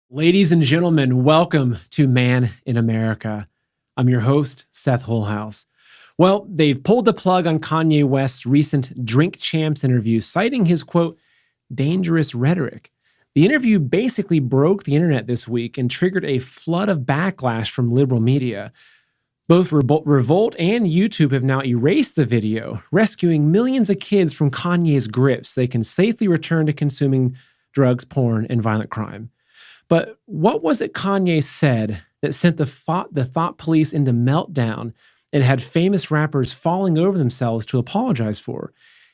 Ladies and gentlemen, welcome to Man in America. I'm your host, Seth Holhouse. Well, they've pulled the plug on Kanye West's recent Drink Champs interview, citing his, quote, dangerous rhetoric. The interview basically broke the internet this week and triggered a flood of backlash from liberal media. Both Revolt and YouTube have now erased the video, rescuing millions of kids from Kanye's grips so they can safely return to consuming drugs, porn, and violent crime. But what was it Kanye said that sent the thought police into meltdown and had famous rappers falling over themselves to apologize for?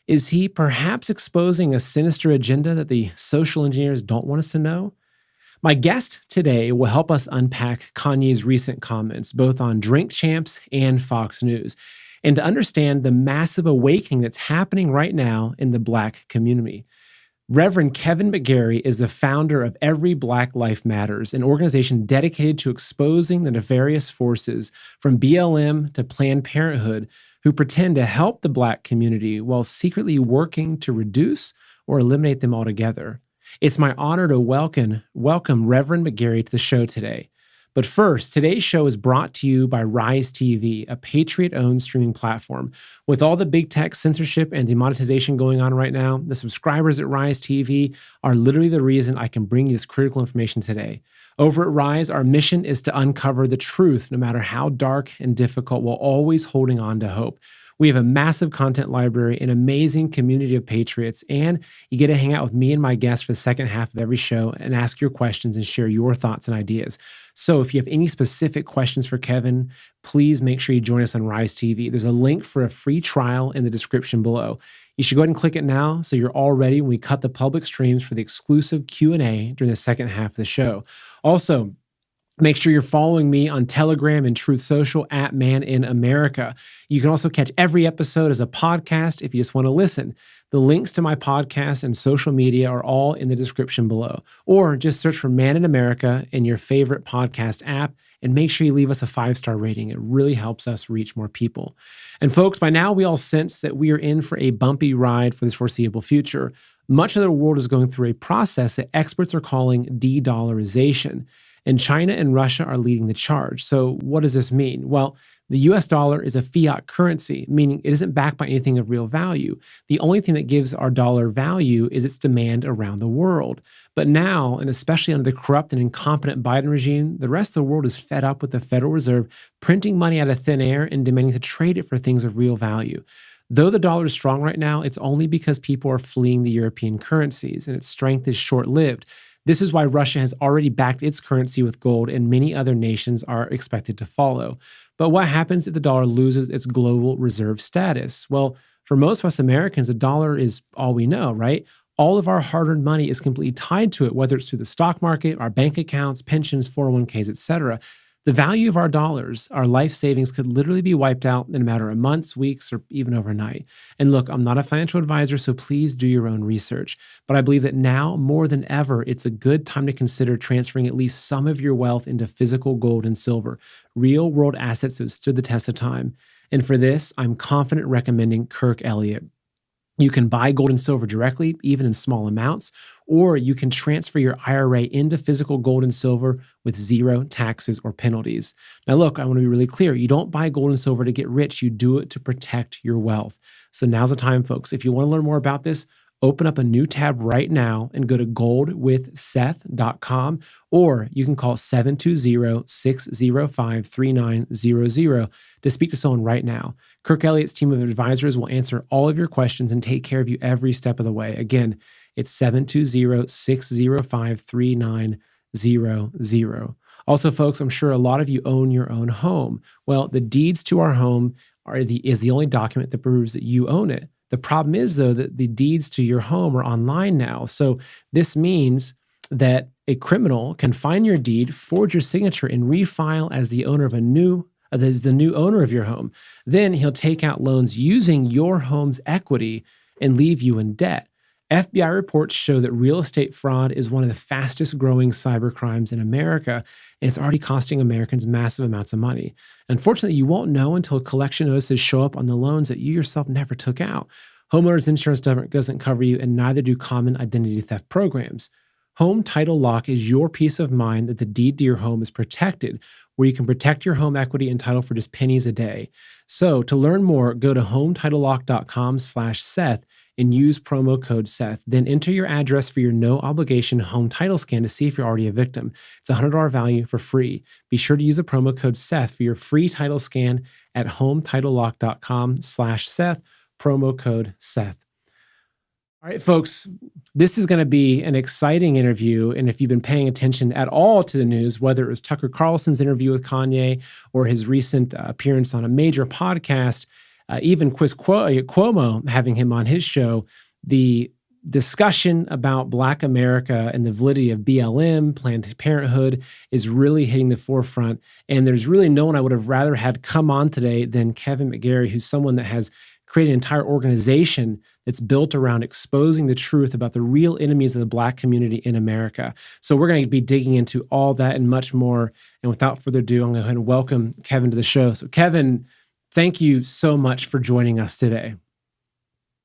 Is he perhaps exposing a sinister agenda that the social engineers don't want us to know? My guest today will help us unpack Kanye's recent comments, both on Drink Champs and Fox News, and to understand the massive awakening that's happening right now in the Black community. Reverend Kevin McGary is the founder of Every Black Life Matters, an organization dedicated to exposing the nefarious forces from BLM to Planned Parenthood who pretend to help the Black community while secretly working to reduce or eliminate them altogether. It's my honor to welcome Reverend McGary to the show today. But first, today's show is brought to you by Rise TV, a Patriot-owned streaming platform. With all the big tech censorship and demonetization going on right now, the subscribers at Rise TV are literally the reason I can bring you this critical information today. Over at Rise, our mission is to uncover the truth, no matter how dark and difficult, while always holding on to hope. We have a massive content library, an amazing community of patriots, and you get to hang out with me and my guests for the second half of every show and ask your questions and share your thoughts and ideas. So if you have any specific questions for Kevin, please make sure you join us on Rise TV. There's a link for a free trial in the description below. You should go ahead and click it now so you're all ready when we cut the public streams for the exclusive Q&A during the second half of the show. Also, make sure you're following me on Telegram and Truth Social at Man in America. You can also catch every episode as a podcast if you just want to listen. The links to my podcast and social media are all in the description below. Or just search for Man in America in your favorite podcast app and make sure you leave us a 5-star rating. It really helps us reach more people. And folks, by now we all sense that we are in for a bumpy ride for this foreseeable future. Much of the world is going through a process that experts are calling de-dollarization. And China and Russia are leading the charge. So what does this mean? Well, the US dollar is a fiat currency, meaning it isn't backed by anything of real value. The only thing that gives our dollar value is its demand around the world. But now, and especially under the corrupt and incompetent Biden regime, the rest of the world is fed up with the Federal Reserve printing money out of thin air and demanding to trade it for things of real value. Though the dollar is strong right now, it's only because people are fleeing the European currencies, and its strength is short-lived. This is why Russia has already backed its currency with gold, and many other nations are expected to follow. But what happens if the dollar loses its global reserve status? Well, for most of us Americans, the dollar is all we know, right? All of our hard-earned money is completely tied to it, whether it's through the stock market, our bank accounts, pensions, 401ks, etc. The value of our dollars, our life savings, could literally be wiped out in a matter of months, weeks, or even overnight. And look, I'm not a financial advisor, so please do your own research. But I believe that now, more than ever, it's a good time to consider transferring at least some of your wealth into physical gold and silver, real-world assets that stood the test of time. And for this, I'm confident recommending Kirk Elliott. You can buy gold and silver directly, even in small amounts, or you can transfer your IRA into physical gold and silver with zero taxes or penalties. Now, look, I want to be really clear. You don't buy gold and silver to get rich. You do it to protect your wealth. So now's the time, folks. If you want to learn more about this, open up a new tab right now and go to goldwithseth.com, or you can call 720-605-3900 to speak to someone right now. Kirk Elliott's team of advisors will answer all of your questions and take care of you every step of the way. Again, it's 720-605-3900. Also, folks, I'm sure a lot of you own your own home. Well, the deeds to our home is the only document that proves that you own it. The problem is, though, that the deeds to your home are online now. So this means that a criminal can find your deed, forge your signature, and refile as the owner of the new owner of your home. Then he'll take out loans using your home's equity and leave you in debt. FBI reports show that real estate fraud is one of the fastest growing cyber crimes in America, and it's already costing Americans massive amounts of money. Unfortunately, you won't know until collection notices show up on the loans that you yourself never took out. Homeowners insurance doesn't cover you, and neither do common identity theft programs. Home Title Lock is your peace of mind that the deed to your home is protected, where you can protect your home equity and title for just pennies a day. So to learn more, go to hometitlelock.com/Seth and use promo code Seth. Then enter your address for your no obligation home title scan to see if you're already a victim. It's a $100 value for free. Be sure to use the promo code Seth for your free title scan at hometitlelock.com/Seth, promo code Seth. All right, folks, this is going to be an exciting interview. And if you've been paying attention at all to the news, whether it was Tucker Carlson's interview with Kanye or his recent appearance on a major podcast, even Cuomo having him on his show, the discussion about Black America and the validity of BLM, Planned Parenthood, is really hitting the forefront. And there's really no one I would have rather had come on today than Kevin McGary, who's someone that has created an entire organization that's built around exposing the truth about the real enemies of the Black community in America. So we're going to be digging into all that and much more. And without further ado, I'm going to go ahead and welcome Kevin to the show. So Kevin, thank you so much for joining us today.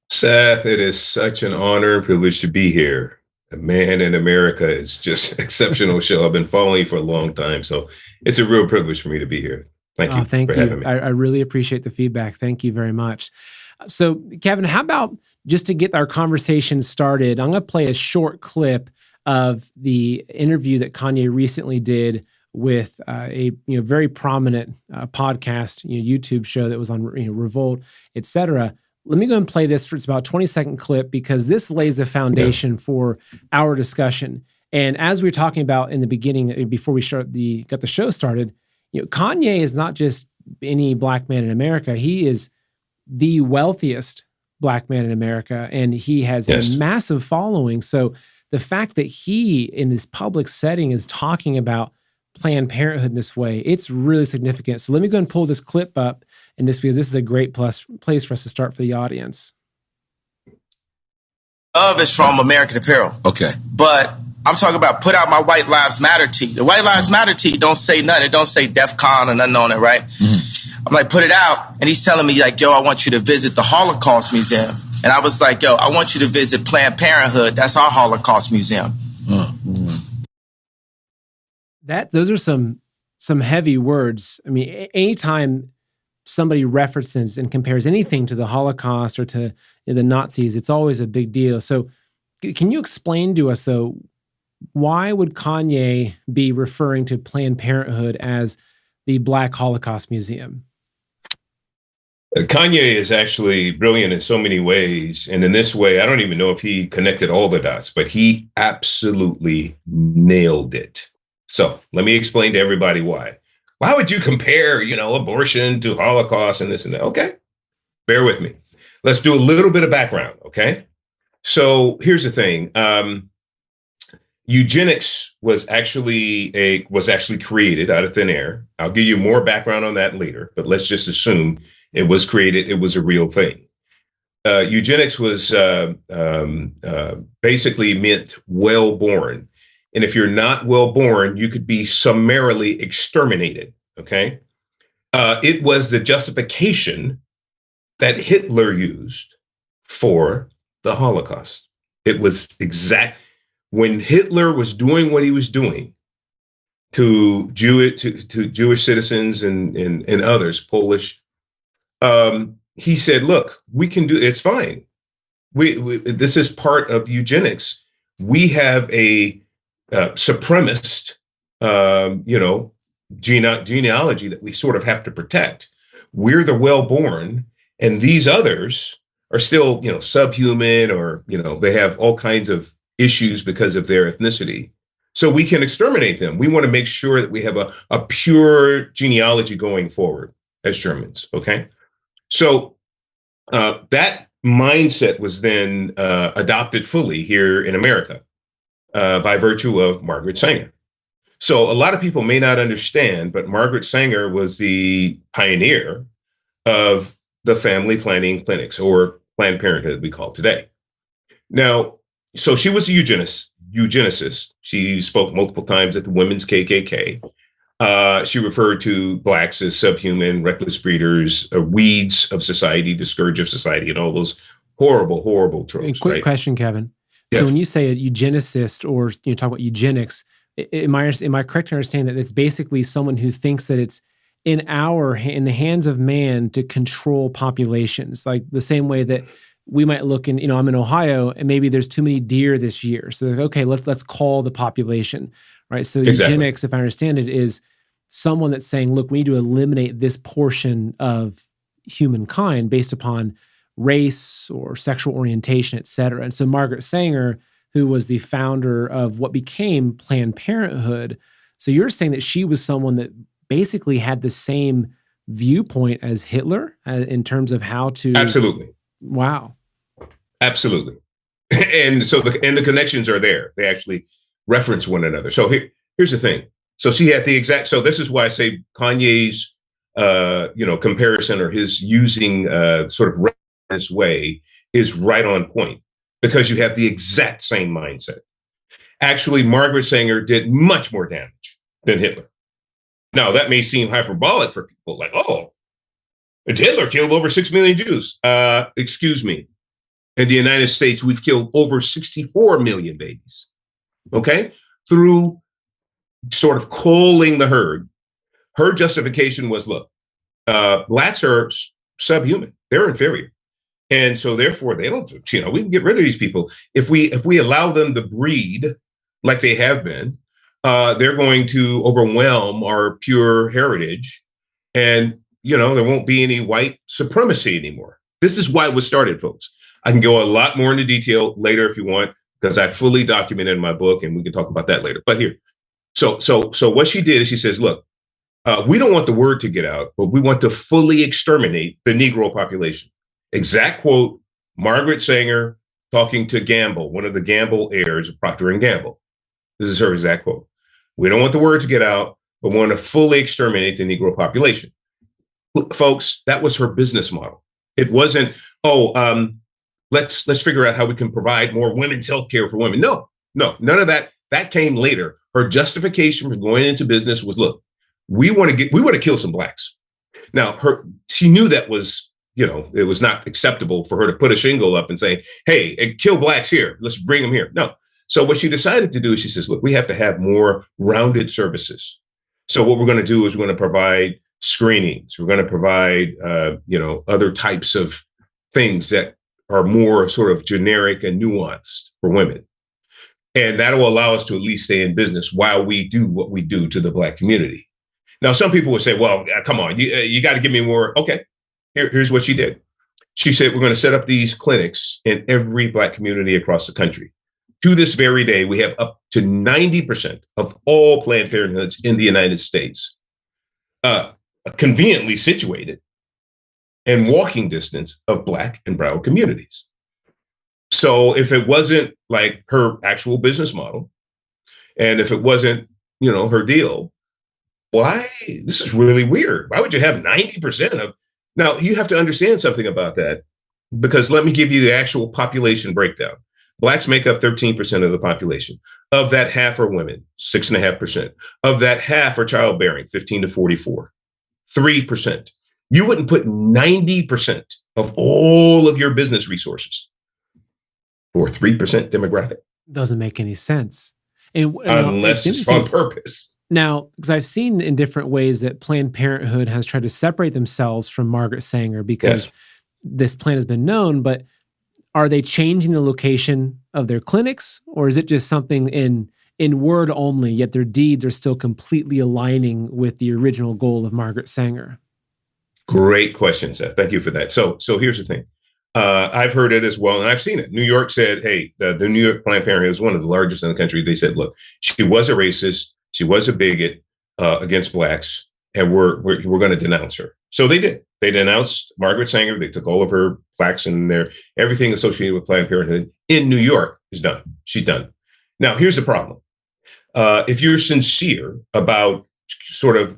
Seth, it is such an honor and privilege to be here. A Man in America is just an exceptional show. I've been following you for a long time, so it's a real privilege for me to be here. Thank you for having me. I really appreciate the feedback. Thank you very much. So, Kevin, how about just to get our conversation started, I'm going to play a short clip of the interview that Kanye recently did with a very prominent podcast, YouTube show that was on Revolt, etc. Let me go and play this. It's about a 20-second clip because this lays the foundation for our discussion. And as we were talking about in the beginning, before we got the show started, Kanye is not just any Black man in America. He is the wealthiest Black man in America, and he has a massive following. So the fact that he, in this public setting, is talking about Planned Parenthood in this way, it's really significant. So let me go and pull this clip up, because this is a great place for us to start for the audience. Love is from American Apparel. Okay. But I'm talking about put out my White Lives Matter tee. The White Lives Matter tee don't say nothing. It don't say DEF CON or nothing on it, right? Mm-hmm. I'm like, put it out. And he's telling me, like, yo, I want you to visit the Holocaust Museum. And I was like, yo, I want you to visit Planned Parenthood. That's our Holocaust Museum. Mm-hmm. Those are some heavy words. I mean, anytime somebody references and compares anything to the Holocaust or to the Nazis, it's always a big deal. So can you explain to us, why would Kanye be referring to Planned Parenthood as the Black Holocaust Museum? Kanye is actually brilliant in so many ways. And in this way, I don't even know if he connected all the dots, but he absolutely nailed it. So let me explain to everybody why. Why would you compare, abortion to Holocaust and this and that? Okay, bear with me. Let's do a little bit of background, okay? So here's the thing. Eugenics was actually created out of thin air. I'll give you more background on that later, but let's just assume it was created. It was a real thing. Eugenics was basically meant well-born. And if you're not well-born, you could be summarily exterminated, okay? It was the justification that Hitler used for the Holocaust. It was when Hitler was doing what he was doing to Jewish citizens and others, Polish, he said, look, we can do, it's fine. This is part of eugenics. We have a supremacist, genealogy that we sort of have to protect. We're the well-born, and these others are still, subhuman, or, they have all kinds of issues because of their ethnicity. So we can exterminate them. We want to make sure that we have a pure genealogy going forward as Germans, okay? So that mindset was then adopted fully here in America by virtue of Margaret Sanger. So a lot of people may not understand, but Margaret Sanger was the pioneer of the family planning clinics, or Planned Parenthood, we call it today. Now, so she was a eugenicist. She spoke multiple times at the Women's KKK. She referred to Blacks as subhuman, reckless breeders, weeds of society, the scourge of society, and all those horrible, horrible tropes. Quick question, Kevin. So Yes. when you say a eugenicist or you talk about eugenics, am I correct to understand that it's basically someone who thinks that it's in the hands of man to control populations, like the same way that we might look in, I'm in Ohio and maybe there's too many deer this year. So okay, let's call the population, right? So Exactly. eugenics, if I understand it, is someone that's saying, look, we need to eliminate this portion of humankind based upon race or sexual orientation, et cetera. And so Margaret Sanger, who was the founder of what became Planned Parenthood, so you're saying that she was someone that basically had the same viewpoint as Hitler in terms of how to... Absolutely. Wow. Absolutely. And so the connections are there. They actually reference one another. So here's the thing. So she had so this is why I say Kanye's, comparison or his using sort of this way is right on point, because you have the exact same mindset. Actually, Margaret Sanger did much more damage than Hitler. Now, that may seem hyperbolic for people, like, oh, Hitler killed over 6 million Jews. Excuse me. In the United States, we've killed over 64 million babies, okay? Through sort of culling the herd. Her justification was, look, blacks are subhuman. They're inferior. And so therefore they don't, we can get rid of these people. If we allow them to breed like they have been, they're going to overwhelm our pure heritage. And, there won't be any white supremacy anymore. This is why it was started, folks. I can go a lot more into detail later if you want, because I fully documented in my book, and we can talk about that later. But here, so what she did is she says, look, we don't want the word to get out, but we want to fully exterminate the Negro population. Exact quote, Margaret Sanger talking to Gamble, one of the Gamble heirs of Procter & Gamble. This is her exact quote. We don't want the word to get out, but we want to fully exterminate the Negro population. Folks, that was her business model. It wasn't, let's figure out how we can provide more women's health care for women. No, none of that. That came later. Her justification for going into business was, look, we want to kill some blacks. Now, she knew that was, it was not acceptable for her to put a shingle up and say, hey, kill blacks here. Let's bring them here. No. So what she decided to do is she says, look, we have to have more rounded services. So what we're going to do is we're going to provide screenings. We're going to provide, other types of things that are more sort of generic and nuanced for women. And that will allow us to at least stay in business while we do what we do to the Black community. Now, some people would say, well, come on, you got to give me more. Okay, here's what she did. She said, we're going to set up these clinics in every Black community across the country. To this very day, we have up to 90% of all Planned Parenthoods in the United States conveniently situated in walking distance of Black and brown communities. So if it wasn't like her actual business model, and if it wasn't, her deal, why? This is really weird. Why would you have 90% of? Now, you have to understand something about that, because let me give you the actual population breakdown. Blacks make up 13% of the population. Of that, half are women, 6.5%. Of that, half are childbearing, 15 to 44, 3%. You wouldn't put 90% of all of your business resources for 3% demographic. Doesn't make any sense. Unless it's on purpose. Now, because I've seen in different ways that Planned Parenthood has tried to separate themselves from Margaret Sanger because this plan has been known, but are they changing the location of their clinics, or is it just something in word only, yet their deeds are still completely aligning with the original goal of Margaret Sanger? Great question, Seth. Thank you for that. So here's the thing. I've heard it as well, and I've seen it. New York said, hey, the New York Planned Parenthood is one of the largest in the country. They said, look, she was a racist. She was a bigot against blacks, and we're going to denounce her. So they did. They denounced Margaret Sanger. They took all of her plaques and everything associated with Planned Parenthood in New York is done. She's done. Now, here's the problem. If you're sincere about sort of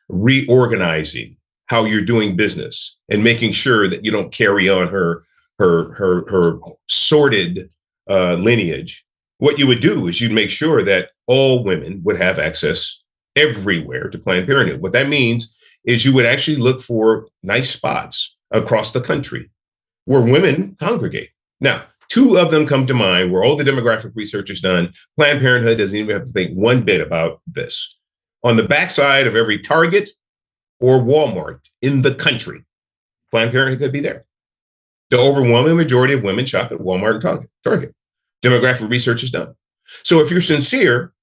reorganizing how you're doing business and making sure that you don't carry on her sordid lineage, what you would do is you'd make sure that all women would have access everywhere to Planned Parenthood. What that means is you would actually look for nice spots across the country where women congregate. Now, two of them come to mind where all the demographic research is done. Planned Parenthood doesn't even have to think one bit about this. On the backside of every Target or Walmart in the country, Planned Parenthood could be there. The overwhelming majority of women shop at Walmart and Target. Demographic research is done. So if you're sincere,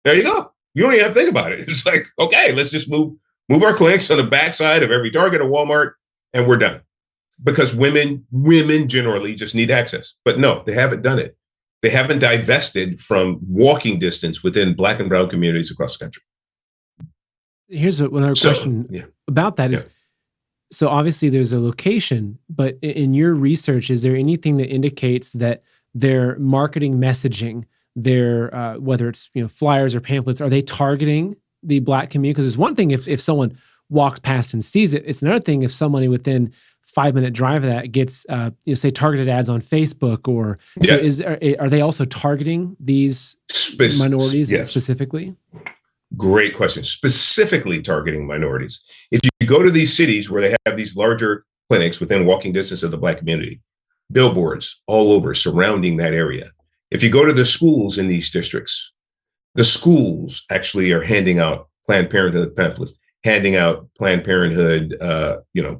there you go. You don't even have to think about it. It's like, okay, let's just move our clinics on the backside of every Target or Walmart, and we're done. Because women generally just need access. But no, they haven't done it. They haven't divested from walking distance within Black and brown communities across the country. Here's another question about that is, so obviously there's a location, but in your research, is there anything that indicates that their marketing messaging, their whether it's flyers or pamphlets, are they targeting the Black community? Because it's one thing if someone walks past and sees it. It's another thing if somebody within 5-minute drive of that gets say targeted ads on Facebook or so are they also targeting these minorities specifically? Great question. Specifically targeting minorities. If you go to these cities where they have these larger clinics within walking distance of the Black community, billboards all over surrounding that area. If you go to the schools in these districts, the schools actually are handing out Planned Parenthood pamphlets, handing out Planned Parenthood,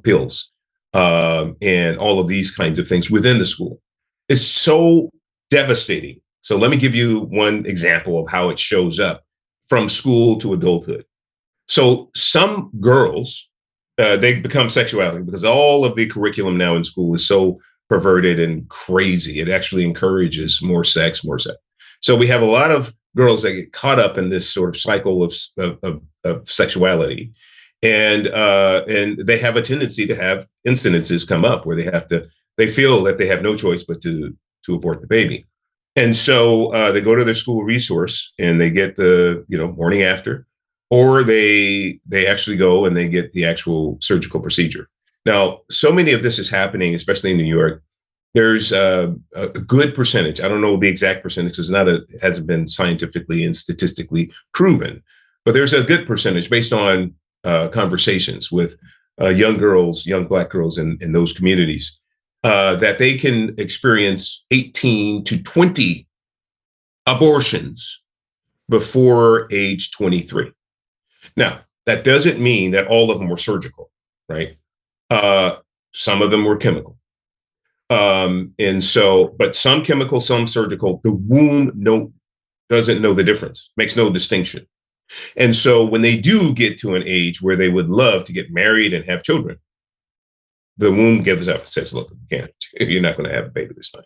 pills, and all of these kinds of things within the school. It's so devastating. So let me give you one example of how it shows up from school to adulthood. So some girls, they become sexuality because all of the curriculum now in school is so perverted and crazy. It actually encourages more sex. So we have a lot of girls that get caught up in this sort of cycle of sexuality. And they have a tendency to have incidences come up where they feel that they have no choice but to abort the baby. And so they go to their school resource and they get the morning after, or they actually go and they get the actual surgical procedure. Now, so many of this is happening, especially in New York. There's a good percentage. I don't know the exact percentage because it hasn't been scientifically and statistically proven, but there's a good percentage based on conversations with young Black girls in those communities. That they can experience 18 to 20 abortions before age 23. Now, that doesn't mean that all of them were surgical, right? Some of them were chemical. But some chemical, some surgical, the womb doesn't know the difference, makes no distinction. And so when they do get to an age where they would love to get married and have children, the womb gives up and says, look, you can't, you're not going to have a baby this time.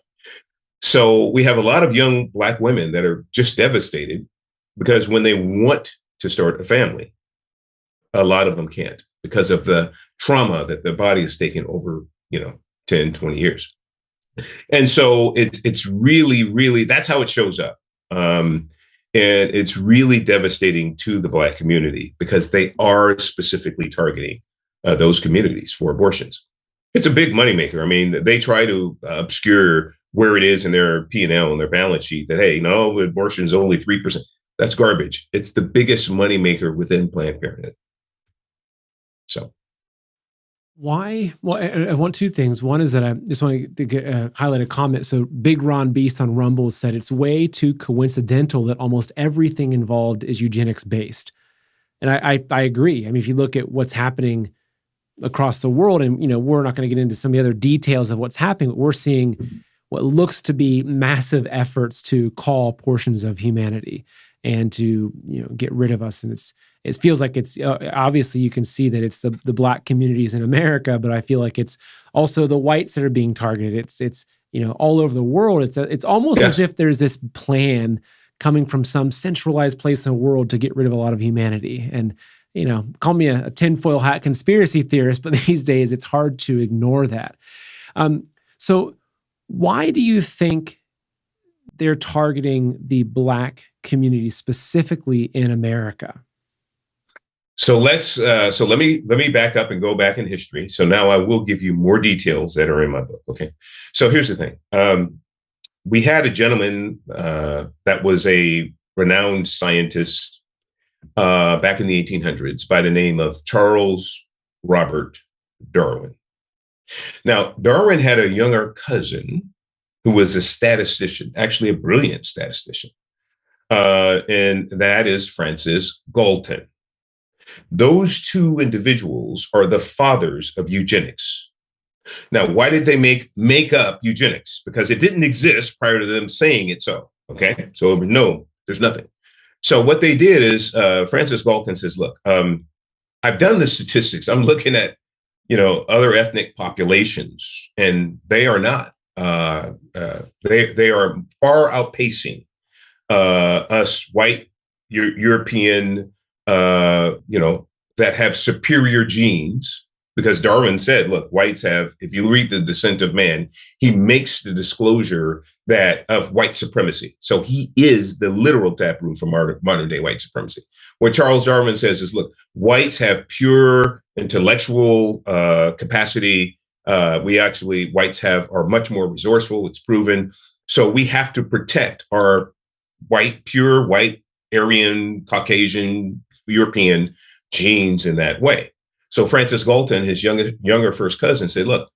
So we have a lot of young Black women that are just devastated because when they want to start a family, a lot of them can't because of the trauma that their body has taken over, 10, 20 years. And so it's really, really, that's how it shows up. And it's really devastating to the Black community because they are specifically targeting those communities for abortions. It's a big moneymaker. I mean, they try to obscure where it is in their P&L and their balance sheet that, hey, no, abortion is only 3%. That's garbage. It's the biggest moneymaker within Planned Parenthood. So. Why? Well, I want two things. One is that I just want to highlight a comment. So Big Ron Beast on Rumble said it's way too coincidental that almost everything involved is eugenics based. And I agree. I mean, if you look at what's happening across the world, and we're not going to get into some of the other details of what's happening, but we're seeing what looks to be massive efforts to cull portions of humanity and to get rid of us. And it feels like it's obviously you can see that it's the Black communities in America, but I feel like it's also the whites that are being targeted. It's all over the world. It's almost as if there's this plan coming from some centralized place in the world to get rid of a lot of humanity. And call me a tinfoil hat conspiracy theorist, but these days it's hard to ignore that. So why do you think they're targeting the Black community specifically in America? So let me back up and go back in history. So now I will give you more details that are in my book. Okay. So here's the thing. We had a gentleman that was a renowned scientist back in the 1800s by the name of Charles Robert Darwin. Now, Darwin had a younger cousin who was a statistician, actually a brilliant statistician, and that is Francis Galton. Those two individuals are the fathers of eugenics. Now, why did they make up eugenics? Because it didn't exist prior to them saying it so. Okay, so no, there's nothing. So what they did is Francis Galton says, look, I've done the statistics. I'm looking at, other ethnic populations, and they are not. They are far outpacing us white European, that have superior genes. Because Darwin said, look, whites have, if you read The Descent of Man, he makes the disclosure of white supremacy. So he is the literal taproot for modern day white supremacy. What Charles Darwin says is, look, whites have pure intellectual capacity. Whites are much more resourceful. It's proven. So we have to protect our pure white, Aryan, Caucasian, European genes in that way. So Francis Galton, his younger first cousin, said, look,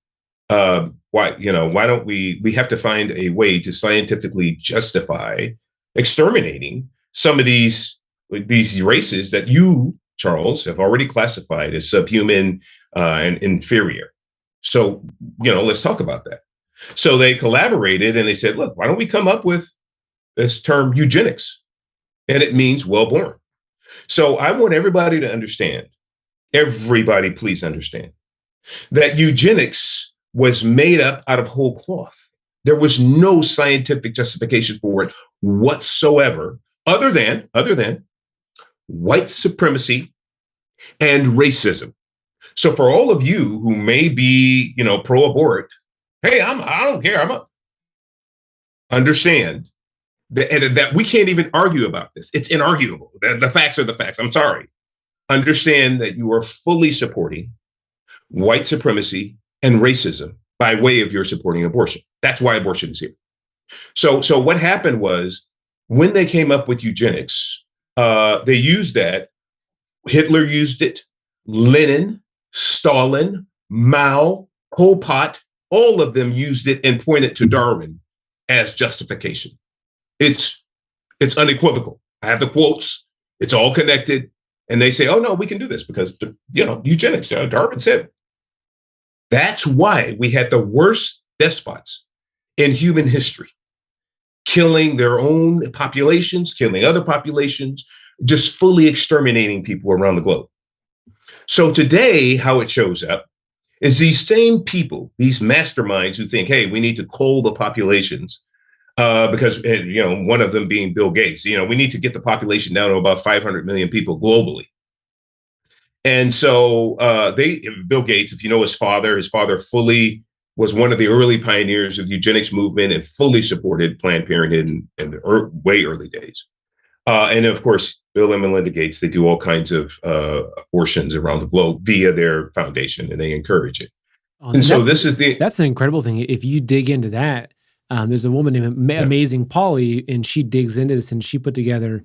why don't we have to find a way to scientifically justify exterminating some of these races that you, Charles, have already classified as subhuman and inferior. So, let's talk about that. So they collaborated and they said, look, why don't we come up with this term eugenics? And it means well-born. So I want everybody to understand, everybody please understand, that eugenics was made up out of whole cloth. There was no scientific justification for it whatsoever, other than white supremacy and racism. So for all of you who may be, pro-abort, hey, I don't care. Understand that we can't even argue about this. It's inarguable. The facts are the facts. I'm sorry. Understand that you are fully supporting white supremacy and racism by way of your supporting abortion. That's why abortion is here. So what happened was, when they came up with eugenics, they used that. Hitler used it. Lenin, Stalin, Mao, Pol Pot, all of them used it and pointed to Darwin as justification. It's unequivocal. I have the quotes. It's all connected. And they say, oh, no, we can do this because, eugenics, Darwin said. That's why we had the worst despots in human history, killing their own populations, killing other populations, just fully exterminating people around the globe. So today, how it shows up is these same people, these masterminds who think, hey, we need to cull the populations because, one of them being Bill Gates, we need to get the population down to about 500 million people globally. And so Bill Gates, if you know his father fully was one of the early pioneers of the eugenics movement and fully supported Planned Parenthood in the way early days. And of course, Bill and Melinda Gates, they do all kinds of abortions around the globe via their foundation, and they encourage it. And so that's an incredible thing. If you dig into that, there's a woman named Amazing Polly, and she digs into this, and she put together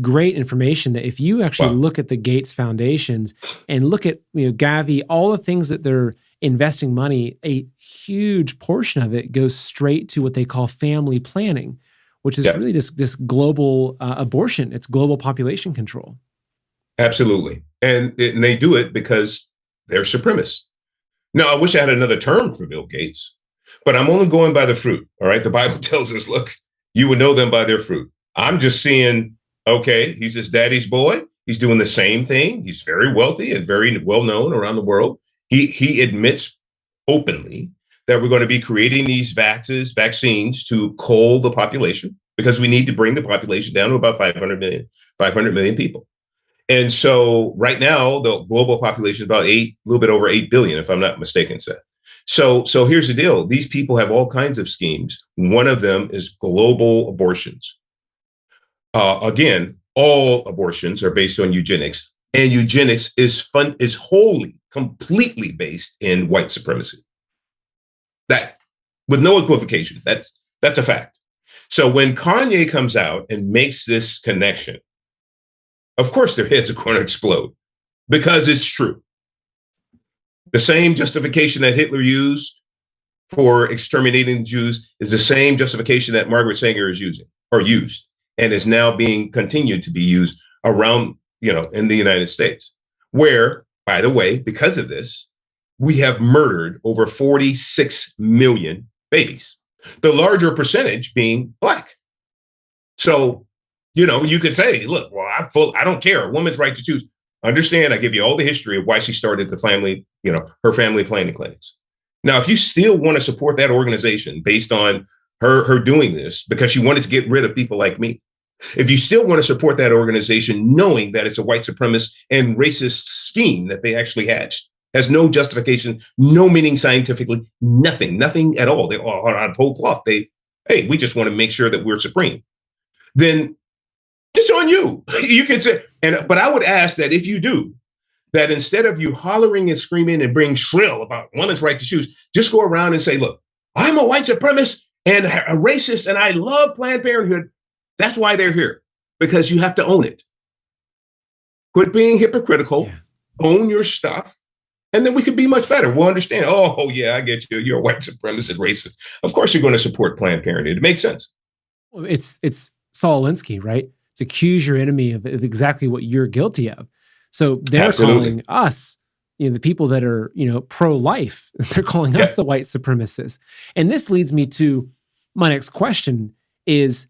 great information that if you actually look at the Gates foundations and look at Gavi, all the things that they're investing money, a huge portion of it goes straight to what they call family planning, which is really this global abortion. It's global population control. Absolutely. And they do it because they're supremacists. Now, I wish I had another term for Bill Gates, but I'm only going by the fruit. All right. The Bible tells us, look, you would know them by their fruit. I'm just seeing, okay, he's his daddy's boy. He's doing the same thing. He's very wealthy and very well known around the world. He admits openly that we're going to be creating these vaccines to cull the population because we need to bring the population down to about 500 million people. And so right now, the global population is about a little bit over 8 billion, if I'm not mistaken, Seth. So here's the deal. These people have all kinds of schemes. One of them is global abortions. Again, all abortions are based on eugenics, and eugenics is wholly, completely based in white supremacy. That, with no equivocation, that's a fact. So when Kanye comes out and makes this connection, of course their heads are going to explode because it's true. The same justification that Hitler used for exterminating Jews is the same justification that Margaret Sanger is using or used and is now being continued to be used around, in the United States, where, by the way, because of this, we have murdered over 46 million babies, the larger percentage being Black. So, you could say, look, well, I don't care. A woman's right to choose. Understand, I give you all the history of why she started the family, her family planning clinics. Now, if you still want to support that organization based on her doing this because she wanted to get rid of people like me, if you still want to support that organization, knowing that it's a white supremacist and racist scheme that they actually hatched, has no justification, no meaning scientifically, nothing at all. They are out of whole cloth. We just want to make sure that we're supreme. Then it's on you. You could say, but I would ask that if you do, that instead of you hollering and screaming and being shrill about women's right to choose, just go around and say, look, I'm a white supremacist and a racist, and I love Planned Parenthood. That's why they're here, because you have to own it. Quit being hypocritical, own your stuff, and then we could be much better. We'll understand, oh, yeah, I get you. You're a white supremacist racist. Of course you're going to support Planned Parenthood. It makes sense. Well, it's Saul Alinsky, right? To accuse your enemy of exactly what you're guilty of. So they're calling us, the people that are, pro-life, they're calling us the white supremacists. And this leads me to my next question is,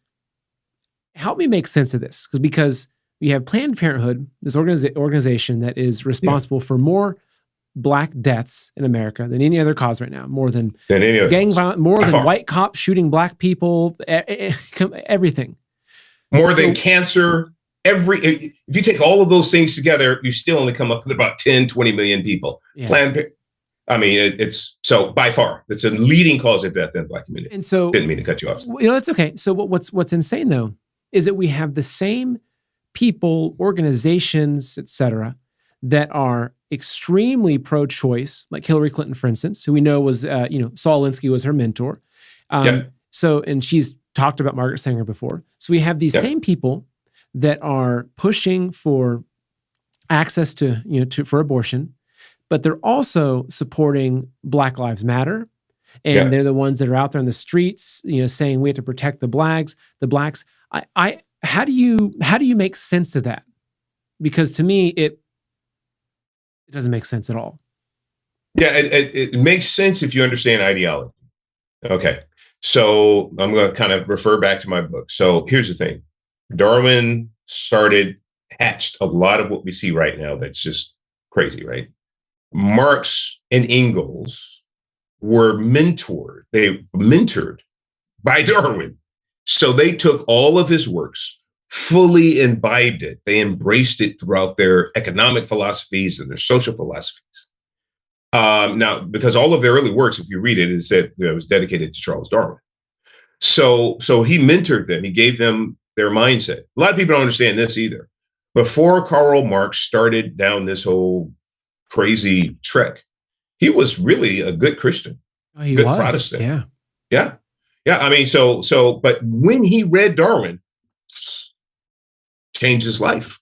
help me make sense of this. Because we have Planned Parenthood, this organization that is responsible for more Black deaths in America than any other cause right now, more than gang violence, more than white cops shooting Black people, everything. More than cancer. If you take all of those things together, you still only come up with about 10, 20 million people. Yeah. It's so by far, it's a leading cause of death in the Black community. And so, didn't mean to cut you off. That's okay. So what's insane though, is that we have the same people, organizations, et cetera, that are extremely pro-choice, like Hillary Clinton, for instance, who we know was, Saul Alinsky was her mentor. So, and she's talked about Margaret Sanger before. So we have these same people that are pushing for access to, for abortion, but they're also supporting Black Lives Matter. And they're the ones that are out there in the streets, saying we have to protect the blacks. How do you make sense of that? Because to me, it doesn't make sense at all. Yeah, it makes sense if you understand ideology. Okay. So I'm going to kind of refer back to my book. So here's the thing. Darwin hatched a lot of what we see right now. That's just crazy, right? Marx and Engels were mentored. They mentored by Darwin. So they took all of his works, fully imbibed it. They embraced it throughout their economic philosophies and their social philosophies. Now, because all of their early works, if you read it, it was dedicated to Charles Darwin. So he mentored them. He gave them their mindset. A lot of people don't understand this either. Before Karl Marx started down this whole crazy trek, he was really a good Christian, good Protestant. Yeah. But when he read Darwin, changed his life.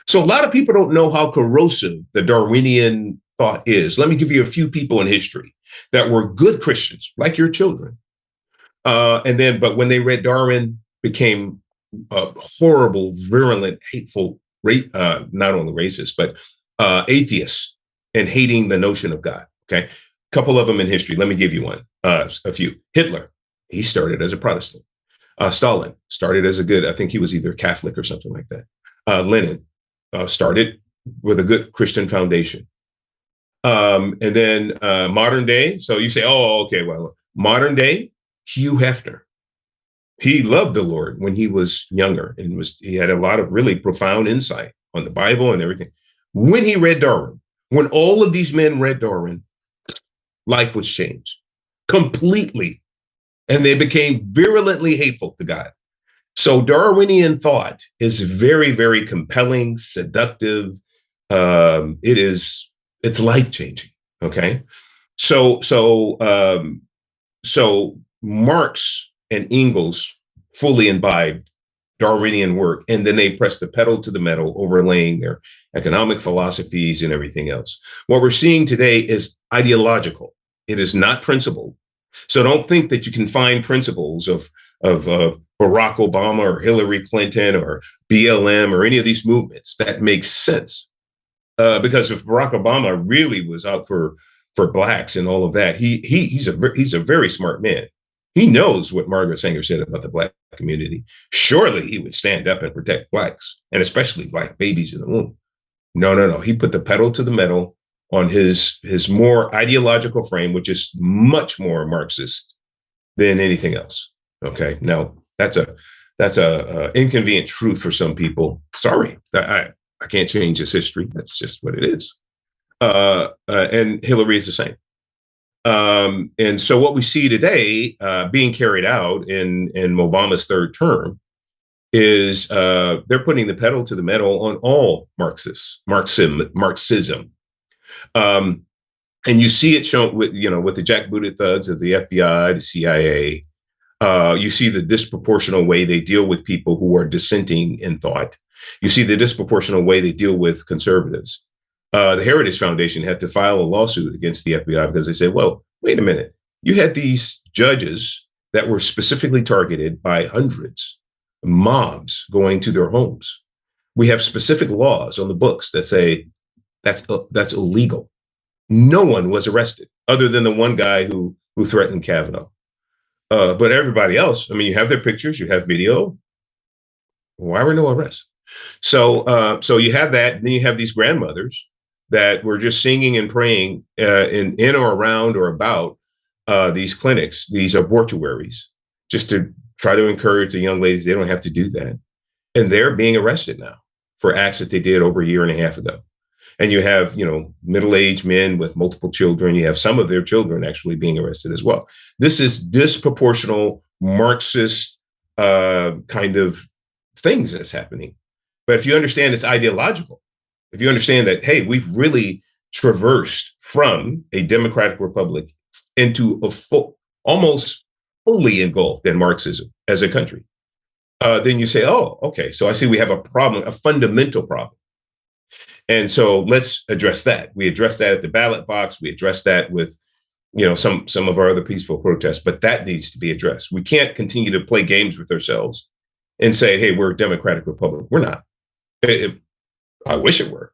So a lot of people don't know how corrosive the Darwinian thought is. Let me give you a few people in history that were good Christians, like your children. But when they read Darwin, became horrible, virulent, hateful, not only racist, but atheists and hating the notion of God. Okay. A couple of them in history. Let me give you one, a few. Hitler, he started as a Protestant. Stalin started as I think he was either Catholic or something like that. Lenin started with a good Christian foundation. And then modern day. So you say, oh, okay, well, modern day, Hugh Hefner. He loved the Lord when he was younger and he had a lot of really profound insight on the Bible and everything. When he read Darwin, when all of these men read Darwin, life was changed completely. And they became virulently hateful to God. So Darwinian thought is very, very compelling, seductive. It's life-changing. Okay. So Marx and Engels fully imbibed Darwinian work, and then they pressed the pedal to the metal, overlaying their economic philosophies and everything else. What we're seeing today is ideological. It is not principled. So don't think that you can find principles of Barack Obama or Hillary Clinton or BLM or any of these movements that make sense. Because if Barack Obama really was out for blacks and all of that, he's a very smart man. He knows what Margaret Sanger said about the black community. Surely he would stand up and protect blacks, and especially black babies in the womb. No. He put the pedal to the metal on his more ideological frame, which is much more Marxist than anything else. Okay, now that's a inconvenient truth for some people. Sorry, I can't change his history. That's just what it is. And Hillary is the same. And so what we see today being carried out in Obama's third term is they're putting the pedal to the metal on all Marxism. And you see it shown with the jackbooted thugs of the FBI, the CIA. You see the disproportionate way they deal with people who are dissenting in thought. You see the disproportionate way they deal with conservatives. The Heritage Foundation had to file a lawsuit against the FBI because they said, well, wait a minute. You had these judges that were specifically targeted by hundreds, mobs going to their homes. We have specific laws on the books that say that's illegal. No one was arrested other than the one guy who threatened Kavanaugh. But everybody else, I mean, you have their pictures, you have video. Why were no arrests? So you have that, and then you have these grandmothers that were just singing and praying in or around or about these clinics, these abortuaries, just to try to encourage the young ladies they don't have to do that. And they're being arrested now for acts that they did over a year and a half ago. And you have, middle-aged men with multiple children. You have some of their children actually being arrested as well. This is disproportional Marxist kind of things that's happening. But if you understand it's ideological, if you understand that, hey, we've really traversed from a democratic republic into a almost fully engulfed in Marxism as a country, then you say, oh, okay, so I see we have a problem, a fundamental problem. And so let's address that. We address that at the ballot box. We address that with, some of our other peaceful protests, but that needs to be addressed. We can't continue to play games with ourselves and say, hey, we're a democratic republic. We're not. I wish it were,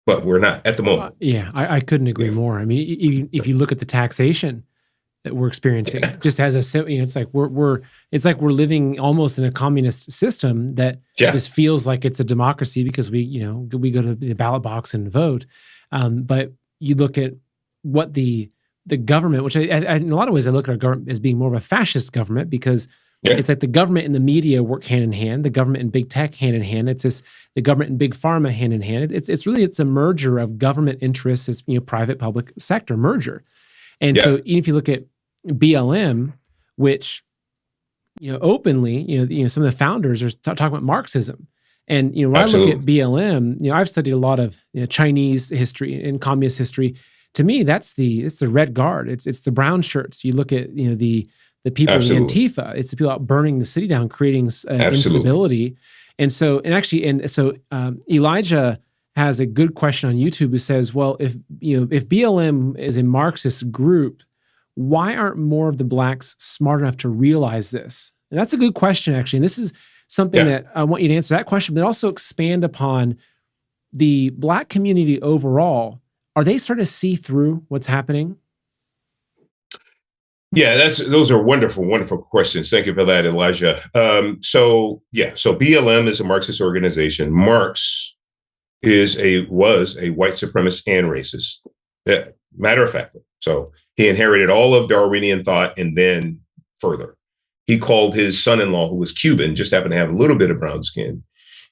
but we're not at the moment. I couldn't agree more. I mean, if you look at the taxation that we're experiencing, just as it's like we're living almost in a communist system that just feels like it's a democracy because we go to the ballot box and vote. But you look at what the government, which I, in a lot of ways I look at our government as being more of a fascist government because it's like the government and the media work hand in hand, the government and big tech hand in hand. It's the government and big pharma hand in hand. It's really a merger of government interests, it's private public sector merger. And so even if you look at BLM, which openly, some of the founders are talking about Marxism. And when I look at BLM, I've studied a lot of Chinese history and communist history. To me, it's the Red Guard. It's the brown shirts. You look at the people in Antifa. It's the people out burning the city down, creating instability. And so Elijah has a good question on YouTube who says, well, if BLM is a Marxist group, why aren't more of the blacks smart enough to realize this? And that's a good question, actually. And this is something that I want you to answer that question, but also expand upon the black community overall. Are they starting to see through what's happening? Yeah, those are wonderful, wonderful questions. Thank you for that, Elijah. So BLM is a Marxist organization. Marx was a white supremacist and racist. Matter of fact, so he inherited all of Darwinian thought and then further. He called his son-in-law, who was Cuban, just happened to have a little bit of brown skin.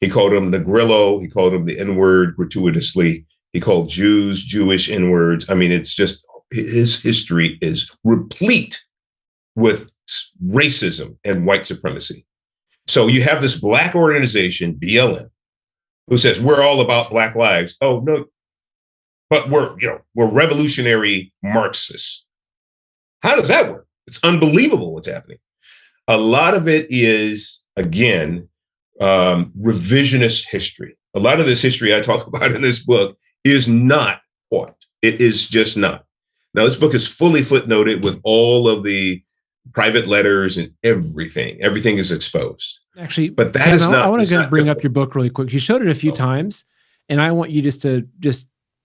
He called him Negrillo. He called him the N-word gratuitously. He called Jews Jewish N-words. I mean, it's just his history is replete with racism and white supremacy. So you have this black organization, BLM, who says we're all about black lives. Oh no, but we're revolutionary Marxists. How does that work? It's unbelievable what's happening. A lot of it is, again, revisionist history. A lot of this history I talk about in this book is not taught. It is just not. Now, this book is fully footnoted with all of the private letters and everything. Everything is exposed. Actually, but that Kevin, is not. I want to bring typical. up your book really quick. You showed it a few times, and I want you to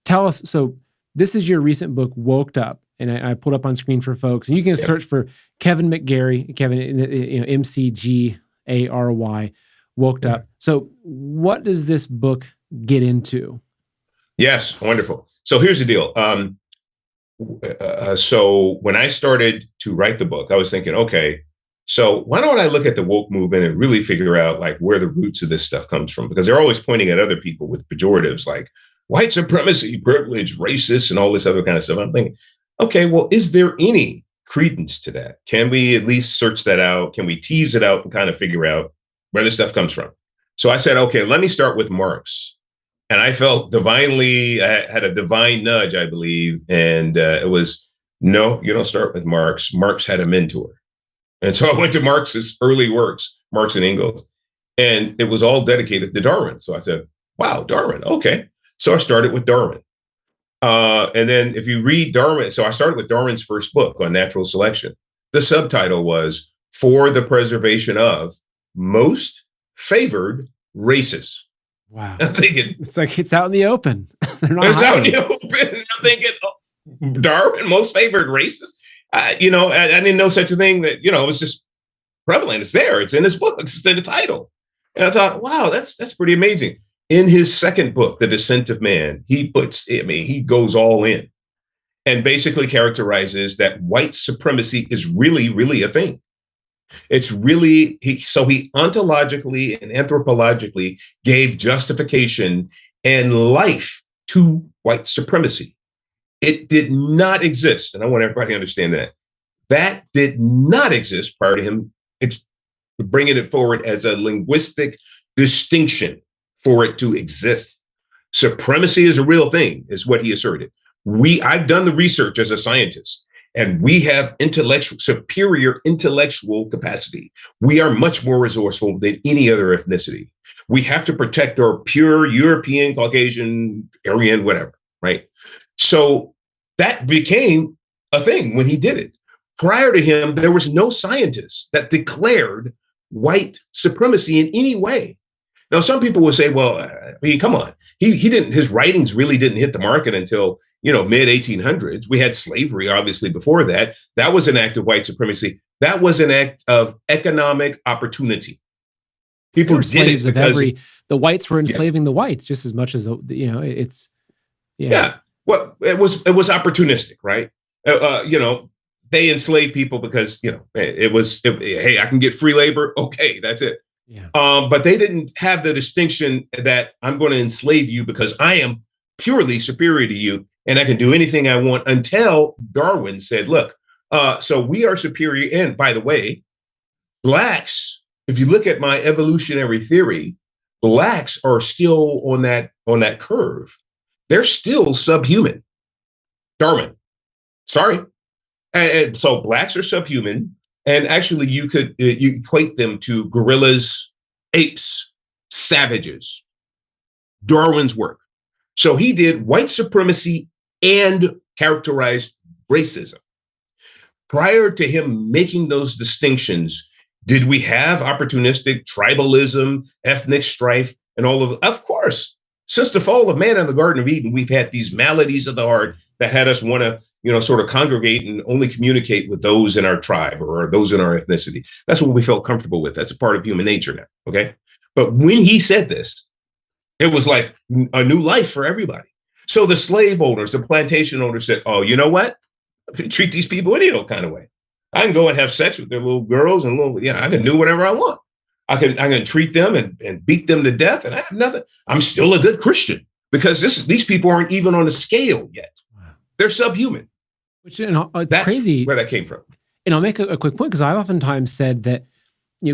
tell us. So this is your recent book, Woked Up, and I pulled up on screen for folks, and you can search for Kevin McGary, Kevin, McGary, Woked Up. So what does this book get into? Yes, wonderful. So here's the deal. So when I started to write the book, I was thinking, okay, so why don't I look at the woke movement and really figure out like where the roots of this stuff comes from? Because they're always pointing at other people with pejoratives like white supremacy, privilege, racist, and all this other kind of stuff. I'm thinking, okay, well, is there any credence to that? Can we at least search that out? Can we tease it out and kind of figure out where this stuff comes from? So I said, okay, let me start with Marx. And I felt I had a divine nudge, I believe. And it was, no, you don't start with Marx. Marx had a mentor. And so I went to Marx's early works, Marx and Engels, and it was all dedicated to Darwin. So I said, wow, Darwin. Okay. So I started with Darwin. And then if you read Darwin, so I started with Darwin's first book on natural selection. The subtitle was For the Preservation of Most Favored Races. Wow. I'm thinking, it's like it's out in the open. They're not it's out in hiding. the open. I'm thinking, oh, Darwin, most favored races. I didn't know such a thing that, it was just prevalent. It's there. It's in his book. It's in the title. And I thought, wow, that's pretty amazing. In his second book, The Descent of Man, he goes all in and basically characterizes that white supremacy is really, really a thing. It's really, he ontologically and anthropologically gave justification and life to white supremacy. It did not exist. And I want everybody to understand that. That did not exist prior to him bringing it forward as a linguistic distinction for it to exist. Supremacy is a real thing, is what he asserted. I've done the research as a scientist, and we have superior intellectual capacity. We are much more resourceful than any other ethnicity. We have to protect our pure European, Caucasian, Aryan, whatever, right? So that became a thing when he did it. Prior to him, there was no scientist that declared white supremacy in any way. Now, some people will say, well, come on. He didn't, his writings really didn't hit the market until, mid 1800s. We had slavery, obviously, before that. That was an act of white supremacy. That was an act of economic opportunity. People did slaves it because the whites were enslaving the whites just as much as, it's. Yeah. Well, it was opportunistic, right? They enslaved people because, hey, I can get free labor. Okay, that's it. Yeah. But they didn't have the distinction that I'm going to enslave you because I am purely superior to you and I can do anything I want, until Darwin said, look, so we are superior. And by the way, blacks, if you look at my evolutionary theory, blacks are still on that curve. They're still subhuman. Darwin, sorry. And so blacks are subhuman. And actually, you equate them to gorillas, apes, savages. Darwin's work. So he did white supremacy and characterized racism. Prior to him making those distinctions, did we have opportunistic tribalism, ethnic strife, and all of it? Of course. Since the fall of man in the Garden of Eden, we've had these maladies of the heart that had us want to, sort of congregate and only communicate with those in our tribe or those in our ethnicity. That's what we felt comfortable with. That's a part of human nature now. Okay. But when he said this, it was like a new life for everybody. So the slave owners, the plantation owners said, oh, you know what? I can treat these people any old kind of way. I can go and have sex with their little girls and I can do whatever I want. I can treat them and beat them to death, and I have nothing. I'm still a good Christian because these people aren't even on a scale yet. They're subhuman. Which it's That's crazy where that came from. And I'll make a quick point because I've oftentimes said that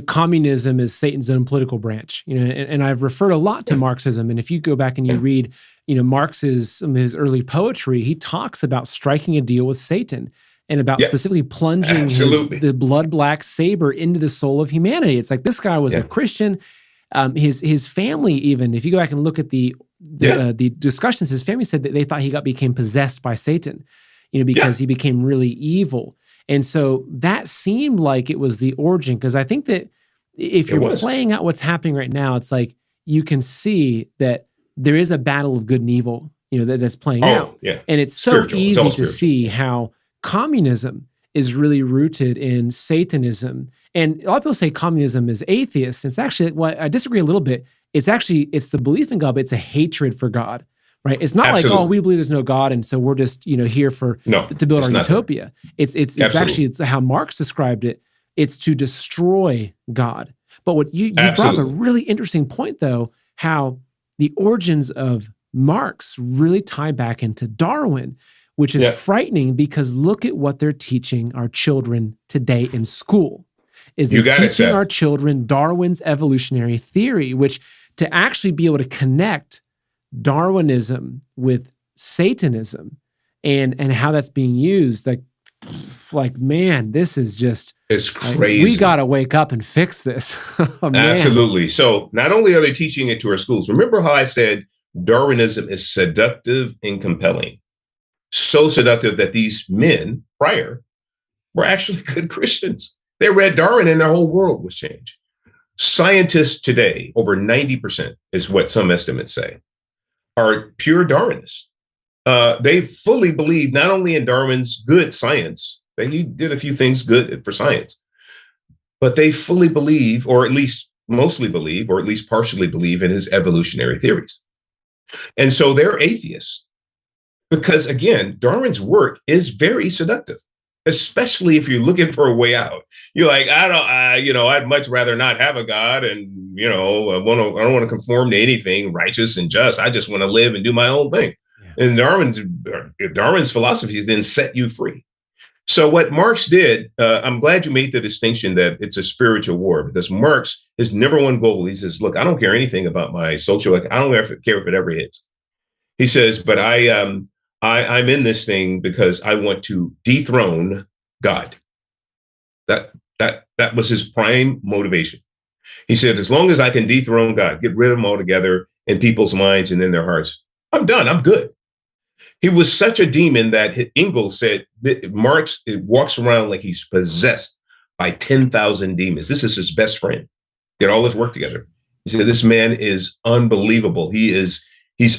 communism is Satan's own political branch. And I've referred a lot to Marxism. And if you go back and you read, Marx's some of his early poetry, he talks about striking a deal with Satan. And about specifically plunging the blood black saber into the soul of humanity. It's like this guy was a Christian. His family, even if you go back and look at the discussions, his family said that they thought he became possessed by Satan. because he became really evil. And so that seemed like it was the origin, because I think that if you're playing out what's happening right now, it's like you can see that there is a battle of good and evil, that's playing out. Yeah. And it's so easy to see how communism is really rooted in Satanism. And a lot of people say communism is atheist. It's actually, I disagree a little bit. It's the belief in God, but it's a hatred for God, right? It's not like, we believe there's no God, and so we're just, here to build our utopia. It's actually how Marx described it. It's to destroy God. But what you brought up a really interesting point, though, how the origins of Marx really tie back into Darwin, which is frightening, because look at what they're teaching our children today in school. They're teaching our children Darwin's evolutionary theory, which to actually be able to connect Darwinism with Satanism and how that's being used, like man, this is just, it's crazy. We got to wake up and fix this. Absolutely. So not only are they teaching it to our schools, remember how I said Darwinism is seductive and compelling. So seductive that these men prior were actually good Christians. They read Darwin and their whole world was changed. Scientists today, over 90% is what some estimates say, are pure Darwinists. They fully believe not only in Darwin's good science, that he did a few things good for science, but they fully believe, or at least mostly believe, or at least partially believe in his evolutionary theories. And so they're atheists because, again, Darwin's work is very seductive, especially if you're looking for a way out. You're like, I'd much rather not have a God, and I don't want to conform to anything righteous and just. I just want to live and do my own thing. Yeah. And Darwin's philosophies then set you free. So what Marx did, I'm glad you made the distinction that it's a spiritual war, because Marx, his number one goal, he says, look, I don't care anything about my social, I don't care if it ever hits. He says, but I'm in this thing because I want to dethrone God. That was his prime motivation. He said, as long as I can dethrone God, get rid of him altogether in people's minds and in their hearts, I'm done. I'm good. He was such a demon that Engels said that Marx walks around like he's possessed by 10,000 demons. This is his best friend. Get all his work together. He said, this man is unbelievable. He's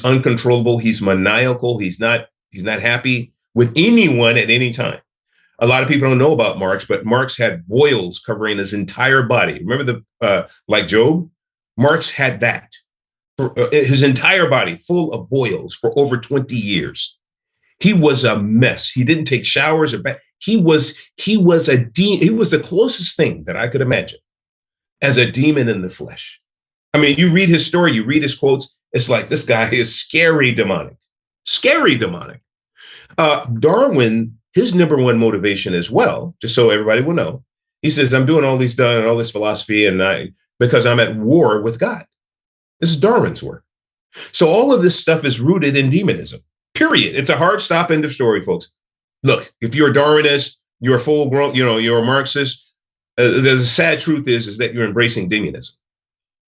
uncontrollable. He's maniacal. He's not happy with anyone at any time. A lot of people don't know about Marx, but Marx had boils covering his entire body. Remember like Job? Marx had that. His entire body full of boils for over 20 years. He was a mess. He didn't take showers or bath. He was a demon. He was the closest thing that I could imagine as a demon in the flesh. I mean, you read his story, you read his quotes. It's like, this guy is scary demonic. Darwin, his number one motivation as well, just so everybody will know, he says, I'm doing all this philosophy because I'm at war with God. This is Darwin's work. So all of this stuff is rooted in demonism, period. It's a hard stop, end of story, folks. Look, if you're a Darwinist, you're a full grown, you're a Marxist, the sad truth is that you're embracing demonism,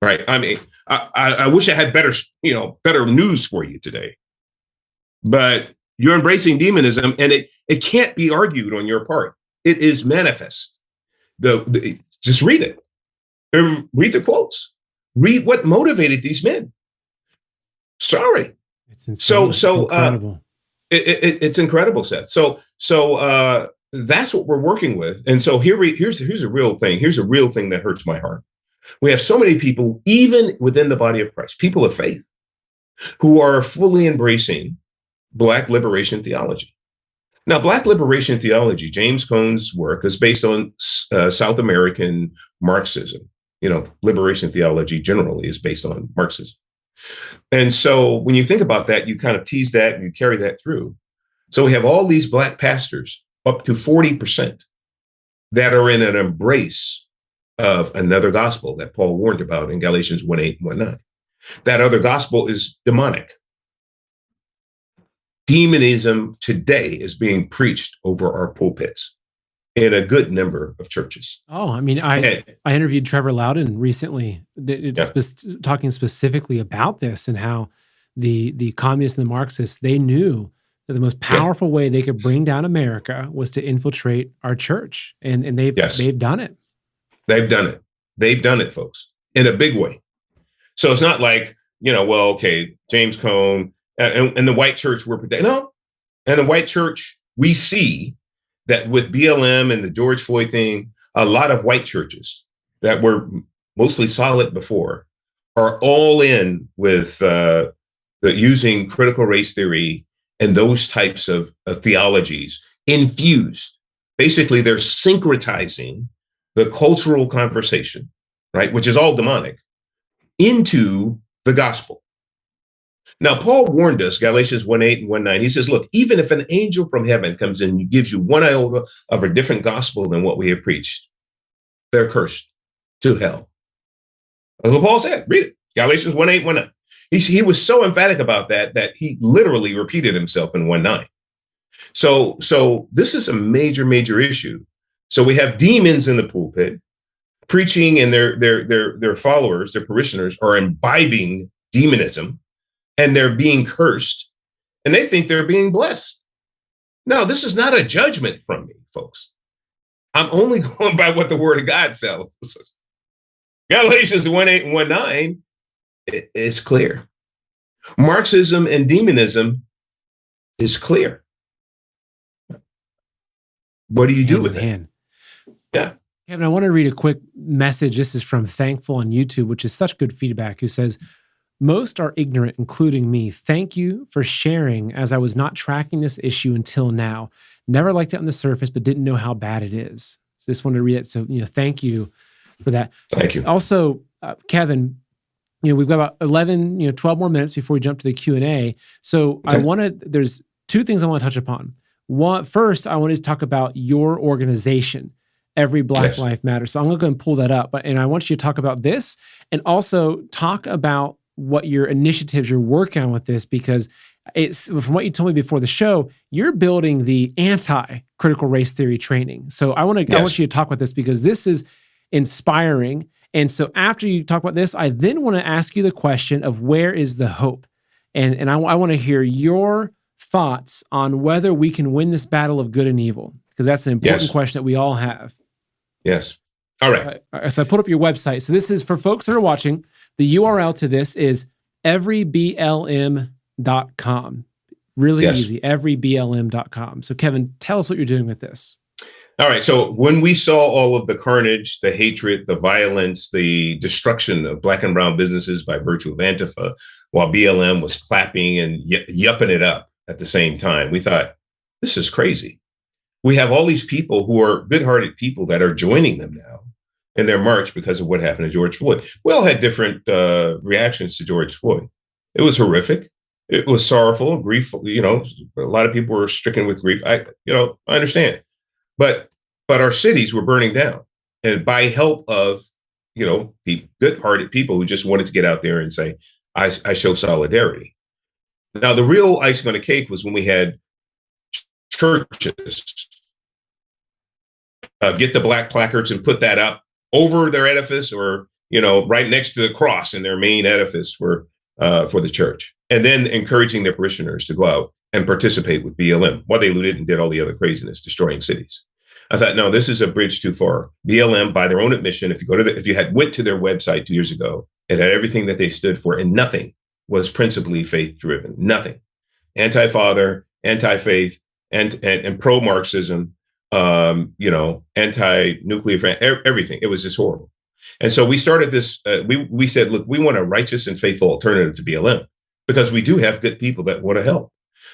right? I mean, I wish I had better news for you today, but you're embracing demonism, and it can't be argued on your part. It is manifest. Just read it. Read the quotes. Read what motivated these men. Sorry. It's insane. It's incredible. It's incredible, Seth. So that's what we're working with. And so here's a real thing. Here's a real thing that hurts my heart. We have so many people, even within the body of Christ, people of faith, who are fully embracing Black liberation theology. Now, Black liberation theology, James Cone's work, is based on South American Marxism. Liberation theology generally is based on Marxism. And so when you think about that, you kind of tease that and you carry that through. So we have all these Black pastors, up to 40%, that are in an embrace of another gospel that Paul warned about in Galatians 1:8 and 1:9. That other gospel is demonic. Demonism today is being preached over our pulpits in a good number of churches. Oh, I mean, I interviewed Trevor Loudon recently, talking specifically about this and how the communists and the Marxists, they knew that the most powerful way they could bring down America was to infiltrate our church. And they've done it. They've done it. They've done it, folks, in a big way. So it's not like, well, okay, James Cone and the white church were protected. No. And the white church, we see that with BLM and the George Floyd thing, a lot of white churches that were mostly solid before are all in with using critical race theory and those types of theologies infused. Basically, they're syncretizing the cultural conversation, right, which is all demonic, into the gospel. Now, Paul warned us, Galatians 1:8 and 1:9, he says, look, even if an angel from heaven comes in and gives you one iota of a different gospel than what we have preached, they're cursed to hell. That's what Paul said. Read it. Galatians 1:8, 1:9. He was so emphatic about that he literally repeated himself in 1:9. So this is a major, major issue. So we have demons in the pulpit preaching, and their followers, their parishioners, are imbibing demonism, and they're being cursed, and they think they're being blessed. No, this is not a judgment from me, folks. I'm only going by what the Word of God tells us. Galatians 1:8 and 1:9 is clear. Marxism and demonism is clear. What do you do with it? Yeah. Kevin, I want to read a quick message. This is from Thankful on YouTube, which is such good feedback, who says, most are ignorant, including me. Thank you for sharing, as I was not tracking this issue until now. Never liked it on the surface, but didn't know how bad it is. So just wanted to read it. So, thank you for that. Thank you. Also, Kevin, we've got about 11, 12 more minutes before we jump to the Q&A. So okay. There's two things I want to touch upon. First, I wanted to talk about your organization, Every Black Life Matters. So I'm going to go and pull that up. And I want you to talk about this and also talk about what your initiatives you're working on with this, because it's from what you told me before the show, you're building the anti-critical race theory training. So I want you to talk about this because this is inspiring. And so after you talk about this, I then want to ask you the question of where is the hope? And I want to hear your thoughts on whether we can win this battle of good and evil, because that's an important question that we all have. Yes. All right. So I put up your website. So this is for folks that are watching. The URL to this is everyblm.com. Really easy, everyblm.com. So Kevin, tell us what you're doing with this. All right. So when we saw all of the carnage, the hatred, the violence, the destruction of Black and brown businesses by virtue of Antifa, while BLM was clapping and yupping it up at the same time, we thought, this is crazy. We have all these people who are good-hearted people that are joining them now in their march because of what happened to George Floyd. We all had different reactions to George Floyd. It was horrific. It was sorrowful, grief. A lot of people were stricken with grief. I understand, but our cities were burning down, and by help of the good-hearted people who just wanted to get out there and say, I show solidarity. Now, the real icing on the cake was when we had churches get the black placards and put that up over their edifice, or right next to the cross in their main edifice for the church, and then encouraging their parishioners to go out and participate with BLM while they looted and did all the other craziness, destroying cities. I thought, no, this is a bridge too far. BLM, by their own admission, if you went to their website 2 years ago, it had everything that they stood for, and nothing was principally faith driven. Nothing. Anti-father, anti-faith, and pro-Marxism. Anti-nuclear, everything. It was just horrible. And so we started this, we said, look, we want a righteous and faithful alternative to BLM because we do have good people that want to help.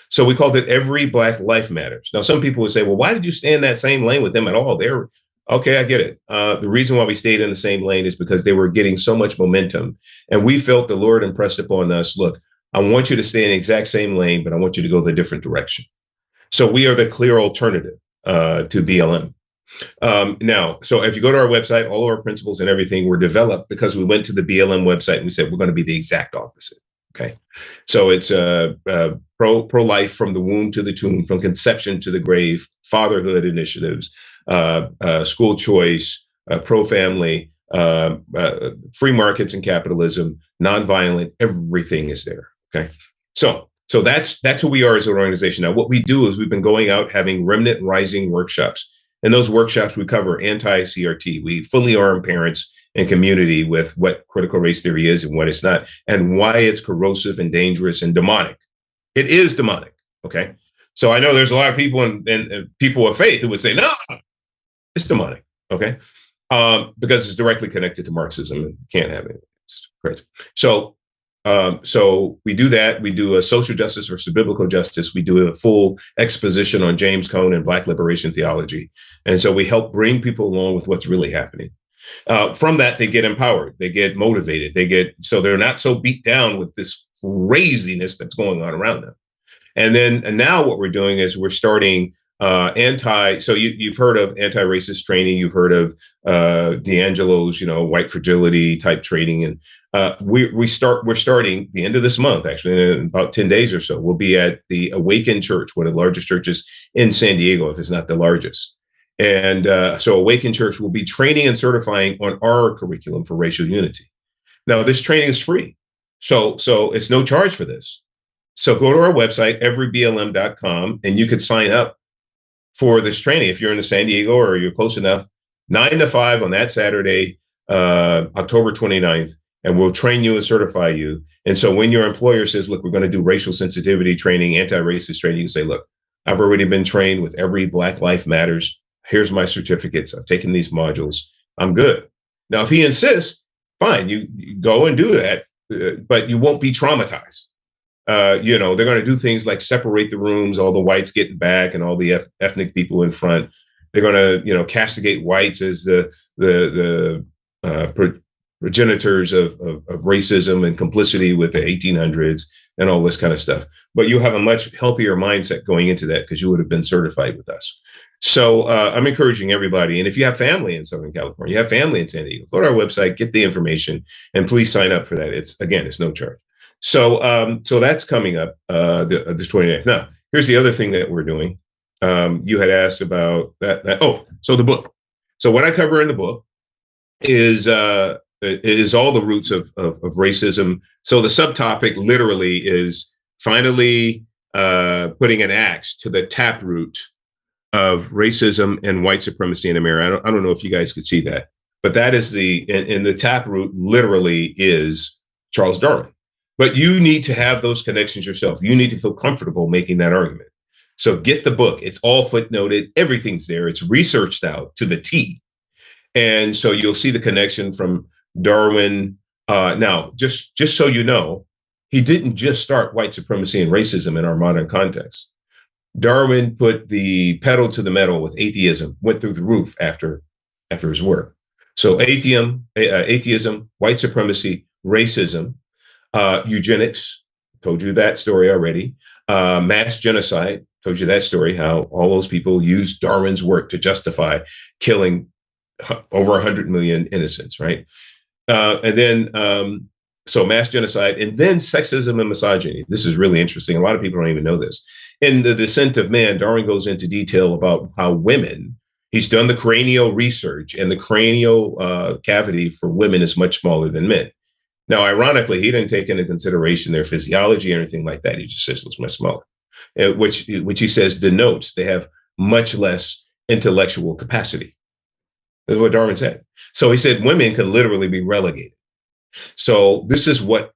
So we called it Every Black Life Matters. Now, some people would say, well, why did you stay in that same lane with them at all? Okay, I get it. The reason why we stayed in the same lane is because they were getting so much momentum. And we felt the Lord impressed upon us, look, I want you to stay in the exact same lane, but I want you to go the different direction. So we are the clear alternative to BLM. Now, so if you go to our website, all of our principles and everything were developed because we went to the BLM website and we said, we're going to be the exact opposite. Okay. So it's pro-life from the womb to the tomb, from conception to the grave, fatherhood initiatives, school choice, pro-family, free markets and capitalism, nonviolent, everything is there. Okay. So So that's who we are as an organization. Now, what we do is we've been going out having remnant rising workshops. In those workshops, we cover anti-CRT. We fully arm parents and community with what critical race theory is and what it's not, and why it's corrosive and dangerous and demonic. It is demonic. Okay. So I know there's a lot of people and people of faith who would say, no, it's demonic. Okay. Because it's directly connected to Marxism and can't have it. It's crazy. So we do that. We do a social justice versus biblical justice. We do a full exposition on James Cone and Black liberation theology. And so we help bring people along with what's really happening. From that, they get empowered. They get motivated. So they're not so beat down with this craziness that's going on around them. And now what we're doing is we're starting so you've heard of anti-racist training. You've heard of D'Angelo's, white fragility type training. And we're starting the end of this month, actually, in about 10 days or so. We'll be at the Awaken Church, one of the largest churches in San Diego, if it's not the largest. And so Awaken Church will be training and certifying on our curriculum for racial unity. Now, this training is free. So it's no charge for this. So go to our website, everyblm.com, and you could sign up for this training if you're in the San Diego or you're close enough, 9 to 5 on that Saturday, October 29th, and we'll train you and certify you. And so when your employer says, look, we're going to do racial sensitivity training, anti-racist training, you can say, look, I've already been trained with every Black Life Matters. Here's my certificates. I've taken these modules. I'm good. Now, if he insists, fine, you go and do that, but you won't be traumatized. They're going to do things like separate the rooms, all the whites getting back and all the ethnic people in front. They're going to, castigate whites as the progenitors of racism and complicity with the 1800s and all this kind of stuff. But you have a much healthier mindset going into that because you would have been certified with us. So I'm encouraging everybody. And if you have family in Southern California, you have family in San Diego, go to our website, get the information, and please sign up for that. It's no charge. So that's coming up the 29th. Now, here's the other thing that we're doing. You had asked about that. So the book. So what I cover in the book is all the roots of racism. So the subtopic literally is finally putting an axe to the taproot of racism and white supremacy in America. I don't know if you guys could see that, but that is and the taproot literally is Charles Darwin. But you need to have those connections yourself. You need to feel comfortable making that argument. So get the book. It's all footnoted. Everything's there. It's researched out to the T. And so you'll see the connection from Darwin. Now, just so you know, he didn't just start white supremacy and racism in our modern context. Darwin put the pedal to the metal with atheism, went through the roof after his work. So atheism, white supremacy, racism, eugenics, told you that story already. Mass genocide, told you that story, how all those people used Darwin's work to justify killing over 100 million innocents, right? And then, so mass genocide, and then sexism and misogyny. This is really interesting. A lot of people don't even know this. In The Descent of Man, Darwin goes into detail about how women, he's done the cranial research, and the cranial cavity for women is much smaller than men. Now, ironically, he didn't take into consideration their physiology or anything like that. He just says it's much smaller, which he says denotes they have much less intellectual capacity. That's what Darwin said. So he said women can literally be relegated. So this is what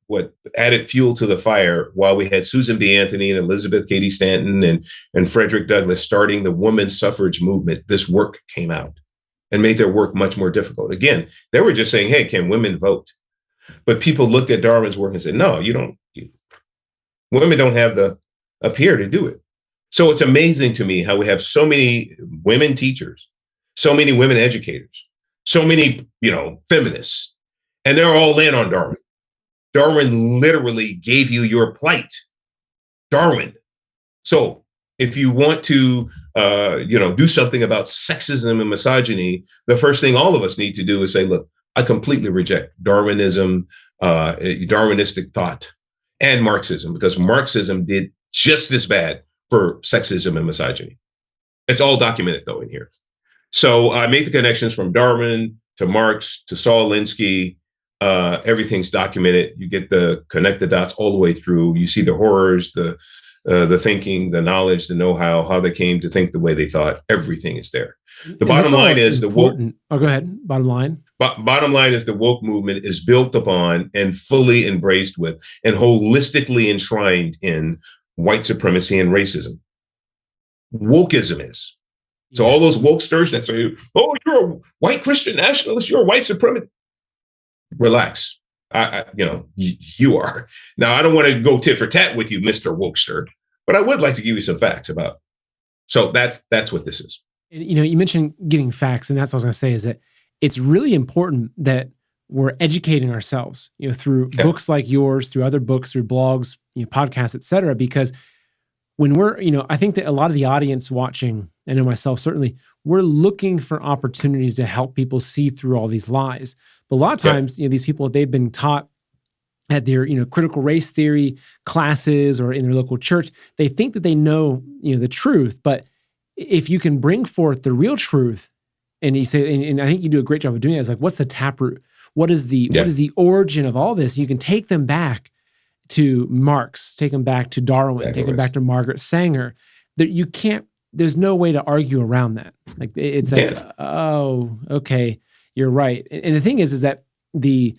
added fuel to the fire while we had Susan B. Anthony and Elizabeth Cady Stanton and Frederick Douglass starting the women's suffrage movement. This work came out and made their work much more difficult. Again, they were just saying, hey, can women vote? But people looked at Darwin's work and said, no, you don't. Women don't have the up here to do it. So it's amazing to me how we have so many women teachers, so many women educators, so many, feminists, and they're all in on Darwin. Darwin literally gave you your plight. Darwin. So if you want to, do something about sexism and misogyny, the first thing all of us need to do is say, look, I completely reject Darwinism, Darwinistic thought, and Marxism, because Marxism did just as bad for sexism and misogyny. It's all documented, though, in here. So I make the connections from Darwin to Marx to Saul Alinsky Everything's documented. You get the connect the dots all the way through. You see the horrors, the thinking, the knowledge, the know-how, how they came to think the way they thought. Everything is there. The bottom line is the woke. Oh, go ahead. Bottom line. Bottom line is the woke movement is built upon and fully embraced with and holistically enshrined in white supremacy and racism. Wokeism is. So all those wokesters that say, "Oh, you're a white Christian nationalist, you're a white supremacist," relax. You are. Now, I don't want to go tit for tat with you, Mr. Wokester, but I would like to give you some facts about. So that's what this is. And, you mentioned giving facts, and that's what I was going to say is that it's really important that we're educating ourselves, through books like yours, through other books, through blogs, podcasts, et cetera, because when we're, I think that a lot of the audience watching, I know myself certainly, we're looking for opportunities to help people see through all these lies. But a lot of times, these people, they've been taught at their, critical race theory classes or in their local church, they think that they know, the truth. But if you can bring forth the real truth, and you say, and I think you do a great job of doing it, it's like, what's the taproot? What is the origin of all this? You can take them back to Marx, take them back to Darwin, take them back to Margaret Sanger. There's no way to argue around that. Like it's like, oh, okay, you're right. And the thing is that the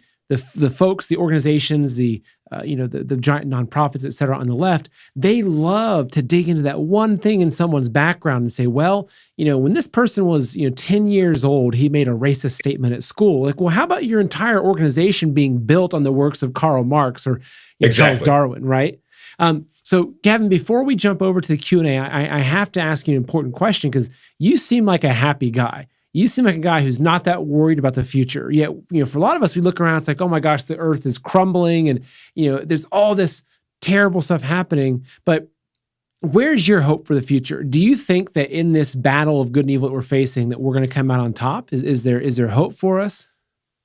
folks, the organizations, the giant nonprofits, et cetera, on the left, they love to dig into that one thing in someone's background and say, well, when this person was 10 years old, he made a racist statement at school. Like, well, how about your entire organization being built on the works of Karl Marx or Charles Darwin, right? So, Gavin, before we jump over to the Q&A, I have to ask you an important question because you seem like a happy guy. You seem like a guy who's not that worried about the future. Yet, for a lot of us, we look around, it's like, oh my gosh, the earth is crumbling and, there's all this terrible stuff happening. But where's your hope for the future? Do you think that in this battle of good and evil that we're facing, that we're going to come out on top? Is there hope for us?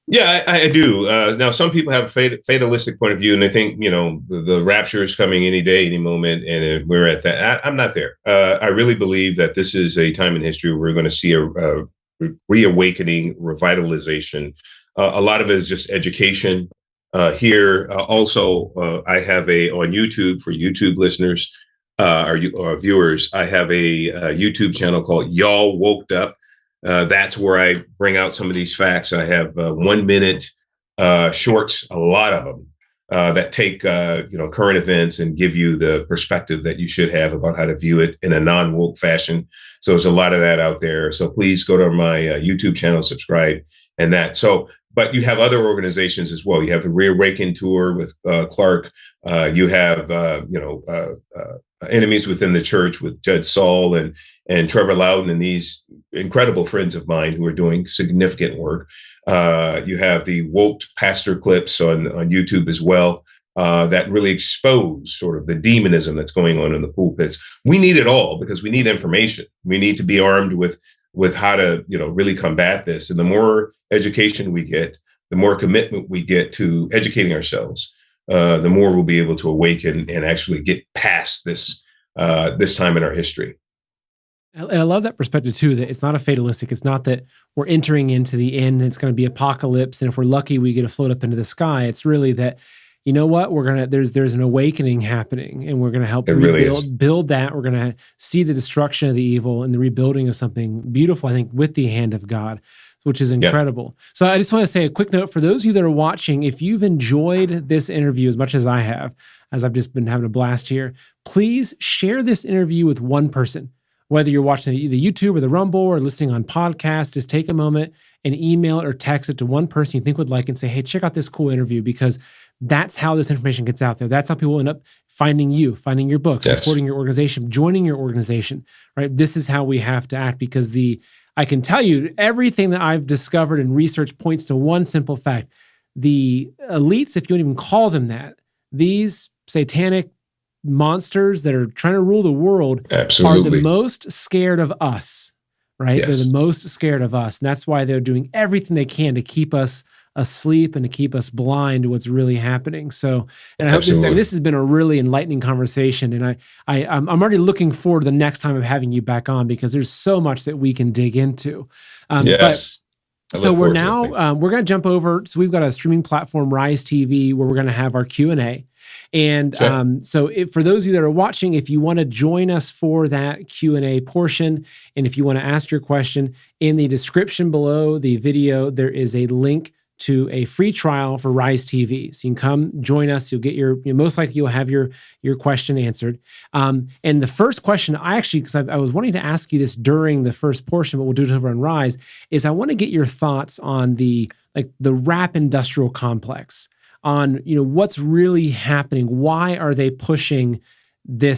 Yeah, I do. Now, some people have a fatalistic point of view, and they think, the rapture is coming any day, any moment, and we're at that. I'm not there. I really believe that this is a time in history where we're going to see a reawakening, revitalization. A lot of it is just education. Here, also, I have on YouTube, for YouTube listeners or viewers, I have a YouTube channel called Y'all Woked Up. That's where I bring out some of these facts. I have 1 minute shorts, a lot of them, that take current events and give you the perspective that you should have about how to view it in a non-woke fashion. So there's a lot of that out there. So please go to my YouTube channel, subscribe, and that. So, but you have other organizations as well. You have the Reawaken Tour with Clark. You have Enemies Within the Church with Judge Saul and Trevor Loudon and these incredible friends of mine who are doing significant work. You have the Woke Pastor clips on YouTube as well that really expose sort of the demonism that's going on in the pulpits. We need it all because we need information. We need to be armed with how to really combat this. And the more education we get, the more commitment we get to educating ourselves, the more we'll be able to awaken and actually get past this time in our history. And I love that perspective too, that it's not a fatalistic. It's not that we're entering into the end and it's going to be apocalypse. And if we're lucky, we get to float up into the sky. It's really that, there's an awakening happening and we're going to help build that. We're going to see the destruction of the evil and the rebuilding of something beautiful, I think, with the hand of God, which is incredible. Yeah. So I just want to say a quick note for those of you that are watching, if you've enjoyed this interview as much as I have, as I've just been having a blast here, please share this interview with one person. Whether you're watching the YouTube or the Rumble or listening on podcast, just take a moment and email it or text it to one person you think would like and say, hey, check out this cool interview, because that's how this information gets out there. That's how people end up finding you, finding your book, supporting your organization, joining your organization, right? This is how we have to act, because I can tell you everything that I've discovered and research points to one simple fact. The elites, if you don't even call them that, these satanic monsters that are trying to rule the world are the most scared of us, right? Yes. They're the most scared of us. And that's why they're doing everything they can to keep us asleep and to keep us blind to what's really happening. So, and I hope this has been a really enlightening conversation. And I'm already looking forward to the next time of having you back on, because there's so much that we can dig into. Yes. So we're forward to it. now, Thank you. we're going to jump over. So we've got a streaming platform, Rise TV, where we're going to have our Q&A. And Okay. for those of you that are watching, if you want to join us for that Q&A portion, and if you want to ask your question, in the description below the video, there is a link to a free trial for Rise TV. So you can come join us. You'll get most likely you'll have your question answered. And the first question because I was wanting to ask you this during the first portion, but we'll do it over on Rise, is I want to get your thoughts on the rap industrial complex, on what's really happening. Why are they pushing the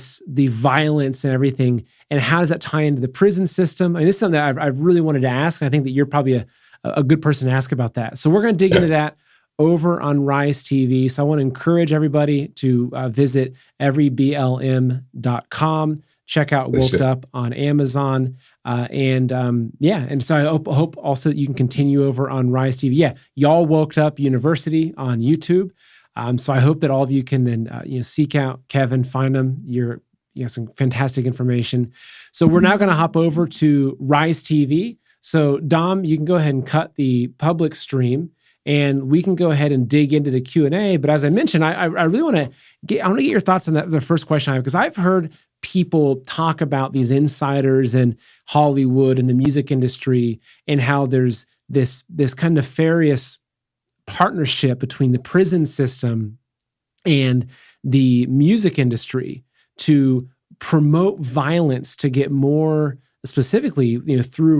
violence and everything, and how does that tie into the prison system? And this is something that I've really wanted to ask, and I think that you're probably a good person to ask about that. So we're going to dig into that over on Rise TV. So I want to encourage everybody to visit everyblm.com, check out Woked Up on Amazon, and so I hope also that you can continue over on Rise TV. Yeah, Y'all Woked Up University on YouTube. So I hope that all of you can then seek out Kevin, find him. You have some fantastic information. So we're now going to hop over to Rise TV. So Dom, you can go ahead and cut the public stream, and we can go ahead and dig into the Q&A. But as I mentioned, I really want to get your thoughts on the first question I have, because I've heard people talk about these insiders in Hollywood and the music industry, and how there's this kind of nefarious partnership between the prison system and the music industry to promote violence, to get more specifically, through